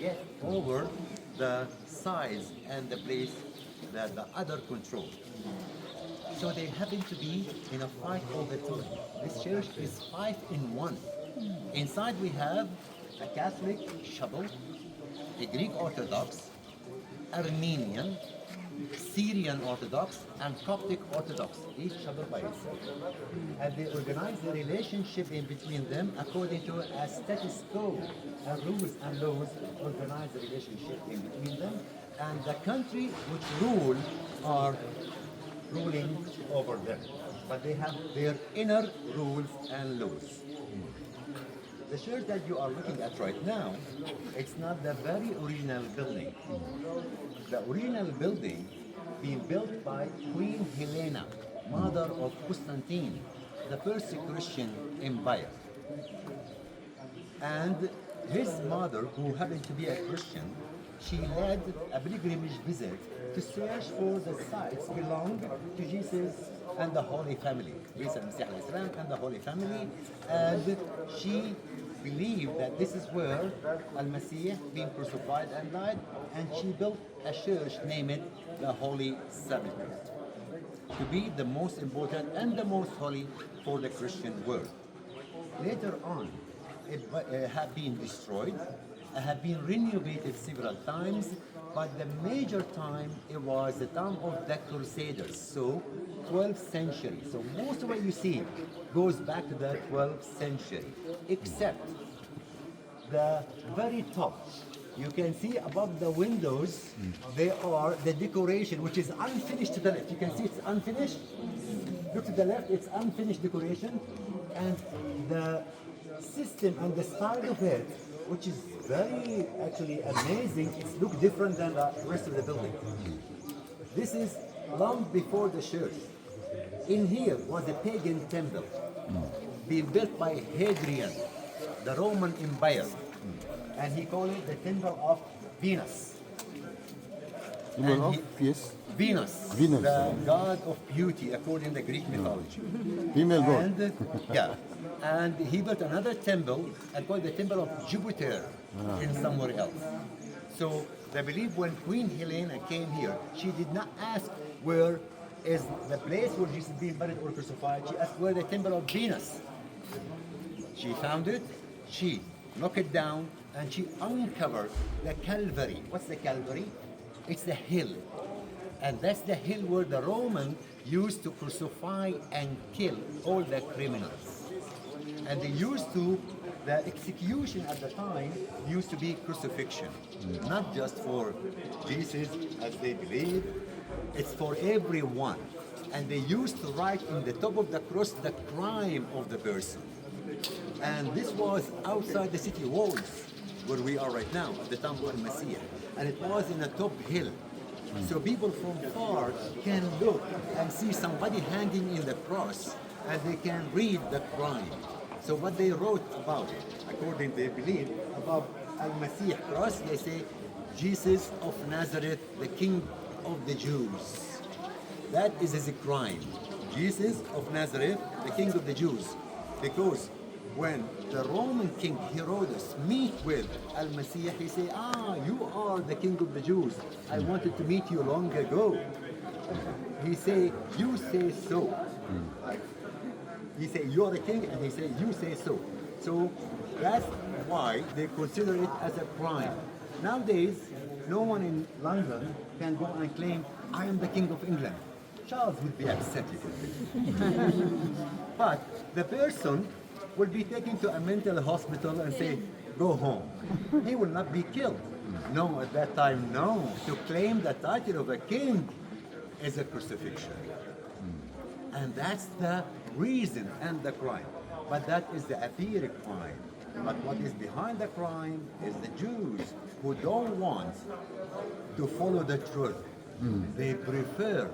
get over the size and the place that the other control. So they happen to be in a fight all the time. This church is five in one. Inside we have a Catholic shuttle, a Greek Orthodox, Armenian, Syrian Orthodox, and Coptic Orthodox, each shuttle by itself. And they organize the relationship in between them according to a status quo, and rules and laws organize the relationship in between them. And the country which rule are ruling over them. But they have their inner rules and laws. The church that you are looking at right now, it's not the very original building. The original building being built by Queen Helena, mother of Constantine, the first Christian empire. And his mother, who happened to be a Christian, she led a pilgrimage visit to search for the sites belong to Jesus and the Holy Family, Isa Masih alayhi salam and the Holy Family, and she believed that this is where Al-Masih being crucified and died, and she built a church named the Holy Sepulchre to be the most important and the most holy for the Christian world. Later on, it had been destroyed, have been renovated several times, but the major time it was the time of the Crusaders, so 12th century. So most of what you see goes back to the 12th century, except the very top. You can see above the windows, there are the decoration, which is unfinished to the left. You can see it's unfinished. Look to the left, it's unfinished decoration, and the system and the style of it, which is very actually amazing. It's look different than the rest of the building. This is long before the church. In here was a pagan temple being built by Hadrian, the Roman Empire, and he called it the Temple of Venus. Yes. Venus, Venus, the god of beauty according to the Greek mythology. Female god. And yeah, and he built another temple and called the Temple of Jupiter in somewhere else. So they believe when Queen Helena came here, she did not ask where is the place where Jesus is being buried or crucified. She asked where the Temple of Venus. She found it, she knocked it down, and she uncovered the Calvary. What's the Calvary? It's the hill. And that's the hill where the Romans used to crucify and kill all the criminals. And they used to, the execution at the time used to be crucifixion. Not just for Jesus, as they believe, it's for everyone. And they used to write in the top of the cross the crime of the person. And this was outside the city walls, where we are right now, at the Temple of Messiah. And it was in a top hill. So people from far can look and see somebody hanging in the cross, and they can read the crime. So what they wrote about it, according to their belief, about Al-Masih cross, they say, Jesus of Nazareth, the King of the Jews. That is his crime. Jesus of Nazareth, the King of the Jews. Because when the Roman King Herodes meet with Al-Masih, he say, you are the King of the Jews. I wanted to meet you long ago. He say, you say so. He say, you are the king, and he say, you say so. So that's why they consider it as a crime. Nowadays, no one in London can go and claim, I am the King of England. Charles would be upset if it did. But the person will be taken to a mental hospital and say, go home. He will not be killed. No, at that time, no. To claim the title of a king is a crucifixion. And that's the reason and the crime. But that is the apparent crime. But what is behind the crime is the Jews who don't want to follow the truth. They prefer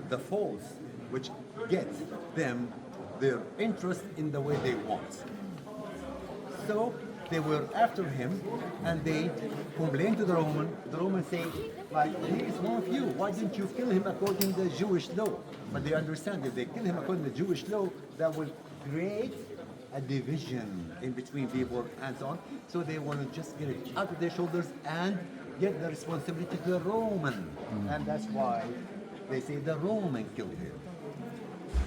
the false, which gets them their interest in the way they want. So they were after him, and they complained to the Roman. The Romans say, like, he is one of you. Why didn't you kill him according to the Jewish law? But they understand if they kill him according to the Jewish law, that will create a division in between people and so on. So they want to just get it out of their shoulders and get the responsibility to the Roman. And that's why they say the Roman killed him.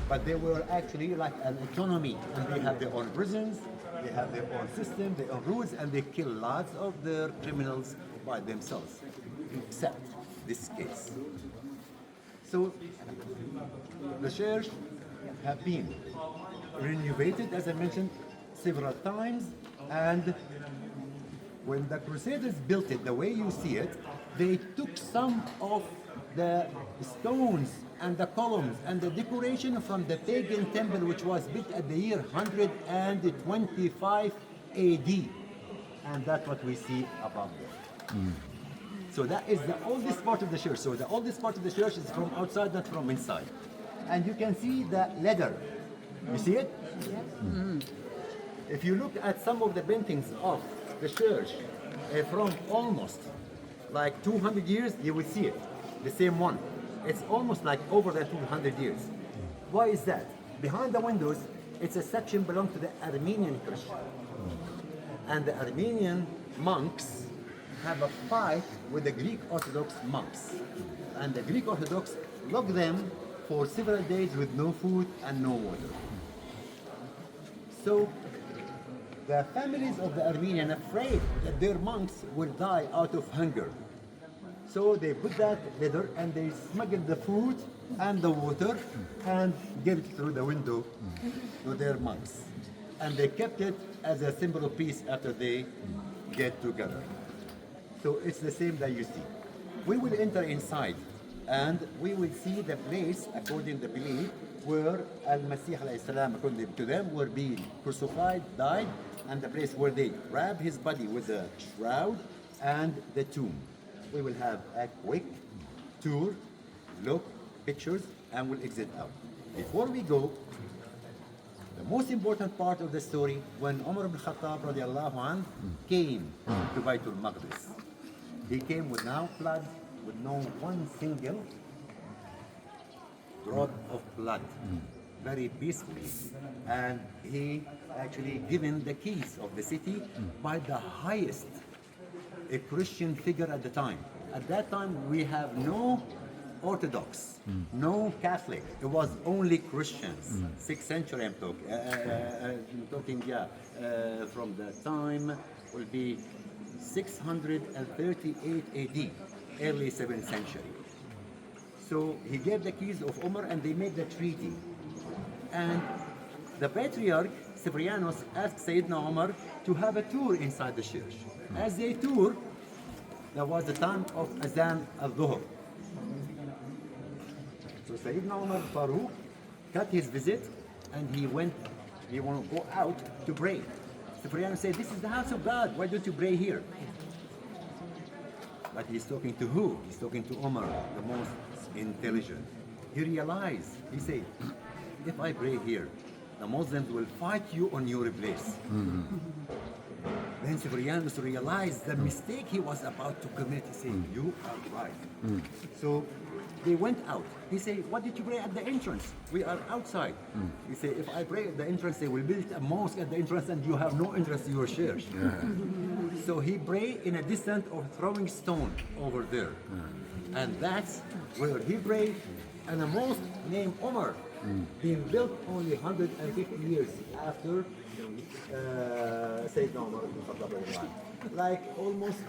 But they were actually like an autonomy, and they have their own prisons, they have their own system, their own rules, and they kill lots of their criminals by themselves, except this case. So the church have been renovated, as I mentioned, several times, and when the Crusaders built it the way you see it, they took some of the stones and the columns and the decoration from the pagan temple, which was built at the year 125 AD, and that's what we see above there. So that is the oldest part of the church. So the oldest part of the church is from outside, not from inside. And you can see the leather. You see it? If you look at some of the paintings of the church from almost like 200 years, you will see it, the same one. It's almost like over the 200 years. Why is that? Behind the windows, it's a section belong to the Armenian Christian. And the Armenian monks have a fight with the Greek Orthodox monks. And the Greek Orthodox lock them for several days with no food and no water. So the families of the Armenian afraid that their monks will die out of hunger. So they put that leather and they smuggle the food and the water and give it through the window to their monks. And they kept it as a symbol of peace after they get together. So it's the same that you see. We will enter inside and we will see the place, according to the belief, where Al-Masih alayhi salam, according to them, were being crucified, died, and the place where they wrap his body with the shroud and the tomb. We will have a quick tour, look, pictures, and we'll exit out. Before we go, the most important part of the story, when Umar ibn Khattab radiallahu anh came to Baytul Maqdis, he came with no blood, with no one single drop of blood, very peacefully. And he actually given the keys of the city by the highest a Christian figure at the time. At that time, we have no Orthodox, no Catholic. It was only Christians. 6th century, I'm talking, from the time will be 638 AD, early 7th century. So he gave the keys of Umar and they made the treaty. And the patriarch, Cyprianus, asked Sayyidina Umar to have a tour inside the church. As they toured, there was the time of Azan al-Dhuhr. So Sayyidina Umar Farooq cut his visit and he wanted to go out to pray. Cyprianus said, "This is the house of God, why don't you pray here?" But he's talking to who? He's talking to Umar, the most intelligent. He realized, he said, "If I pray here, the Muslims will fight you on your place." Then Cyprianus realized the mistake he was about to commit. He said, "You are right." So they went out. He said, "What did you pray at the entrance? We are outside." He said, "If I pray at the entrance, they will build a mosque at the entrance and you have no interest in your church." So he prayed in a distance of throwing stone over there. And that's where he prayed. And a mosque named Umar, being built only 150 years after Sayyidina Umar ibn Khattab, like almost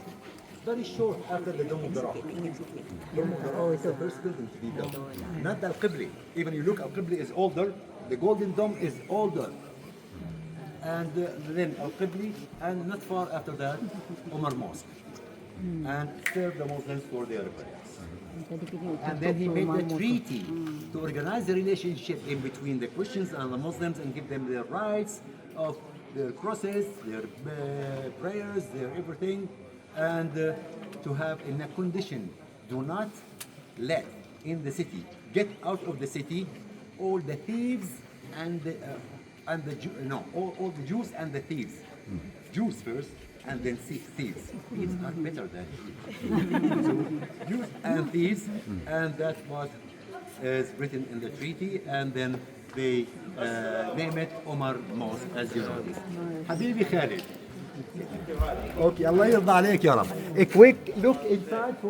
very short after the Dome of the Rock. Dome of the Rock is the first building to be built. Not the Al-Qibli. Even you look, Al-Qibli is older. The Golden Dome is older. And then Al-Qibli, and not far after that, Umar Mosque. And served the Muslims for their prayers. And then he made the treaty to organize the relationship in between the Christians and the Muslims and give them their rights of their crosses, their prayers, their everything, and to have in a condition, do not let in the city, get out of the city all the thieves and the all the Jews and the thieves. Jews first, and then thieves. Thieves are better than Jews. So Jews and thieves, and that was written in the treaty. And then they name it Omar Mosque, as you know this. حبيبي خالد. Okay, الله يرضى عليك يا رب. A quick look inside for